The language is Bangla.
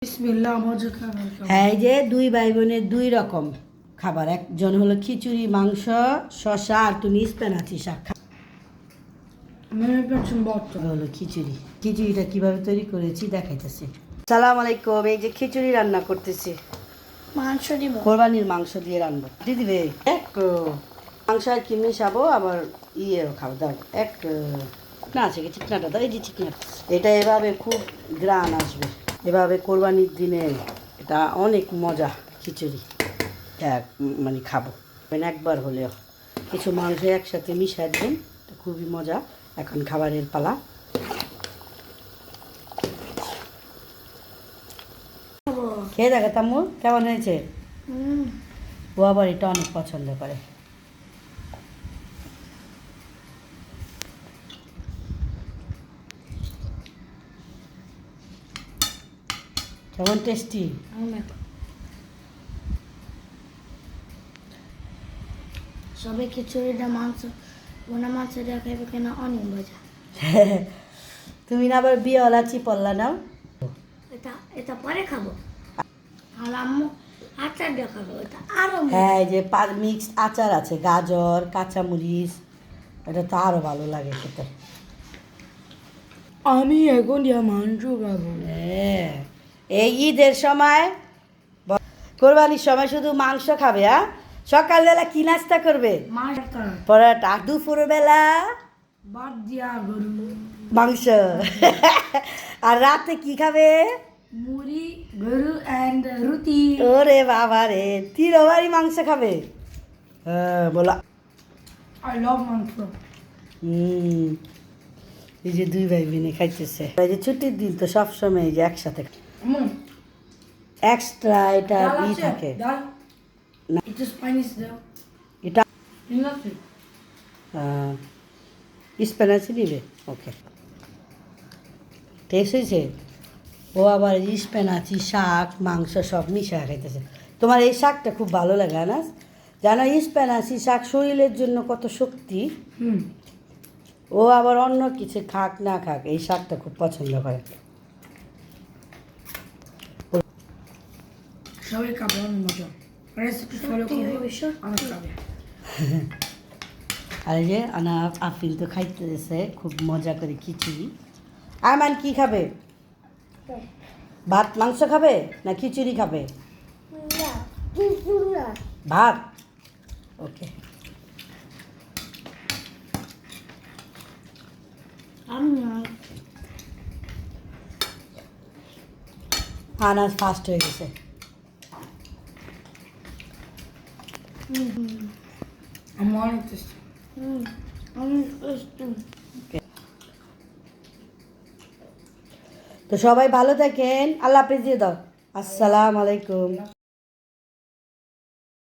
বিসমিল্লাহ মজা খাবার হ্যাঁ, এই যে দুই ভাই বোনের দুই রকম খাবার। একজন হলো খিচুড়ি, মাংস, শসা আর তুমি স্প্যানাচি শাক। হলো খিচুড়ি। খিচুড়িটা কিভাবে তৈরি করেছি দেখাইতেছি। সালাম আলাইকুম। এই যে খিচুড়ি রান্না করতেছি। মাংস দিব, কোরবানির মাংস দিয়ে রান্না দিয়ে দিবে। এক মাংস আর কি মেশাবো, আবার ইয়েও খাবো। দাও এক না আছে কি চিকনাটা দাও। এই যে চিকনা, এটা এভাবে খুব গ্রান আসবে। এভাবে কোরবানির দিনে এটা অনেক মজা খিচুড়ি। মানে খাবো একবার হলেও। কিছু মাংস একসাথে মিশাই দেবেন, খুবই মজা। এখন খাবারের পালা। খেয়ে দেখো তাম্মু কেমন হয়েছে। ও আবার এটা অনেক পছন্দ করে। কেমন টেস্টি। সবাই খিচুড়িটা মাংস বোনা মাছ দিয়ে খাইবে কেনা অনেক মজা। তুমি না আবার বিয়েওয়ালা চিপল্লা নাও। এটা এটা পরে খাবো, আর আম্মু আচার দিয়ে খাবো, এটা আরো হ্যাঁ, এই যে মিক্সড আচার আছে, গাজর, কাঁচামরিচ, এটা তো আরও ভালো লাগে খেতে। আমি এখন মাংস খাবো। হ্যাঁ, এই ঈদের সময়, কোরবানির সময় শুধু মাংস খাবে। হ্যাঁ, সকালবেলা কি নাস্তা করবে? পরোটা। দুপুরবেলা বাদ দিয়া গরু মাংস। আর রাতে কি খাবে? মুড়ি, গরু এন্ড রুটি। ওরে বাবা রে, তিনবারই মাংস খাবে। হ্যাঁ বলা। আই লাভ মাংস। এই যে দুই ভাই বোনে খাইতেছে। এই যে ছুটির দিন তো সবসময় এই যে একসাথে এক্সট্রা এটা ই থাকে না। এটা স্পাইনিশ দাও। এটা ইনাফি স্প্যানাচি দিবে। ওকে, টেস্ট হয়েছে। ও আবার স্প্যানাচি শাক মাংস সব মিশিয়ে খাইতেছে। তোমার এই শাকটা খুব ভালো লাগে না? জানো স্প্যানাচি শাক শরীরের জন্য কত শক্তি। ও আবার অন্য কিছু খাক না খাক, এই শাকটা খুব পছন্দ করে। সবাই খাবে অনেক মজা। রেসিপি ফলো করবে, অনেক খাবে। আর এই যে আনা আফিল তো খাইতেছে খুব মজা করে খিচুড়ি। আমান কি খাবে? ভাত মাংস খাবে না খিচুড়ি খাবে? ভাত। ওকে, আনাজ ফাস্ট হয়ে গেছে। আমার অনেক টেস্টি। তো সবাই ভালো থাকেন। আল্লাহ হাফেজ দিয়ে দাও। আসসালামু আলাইকুম।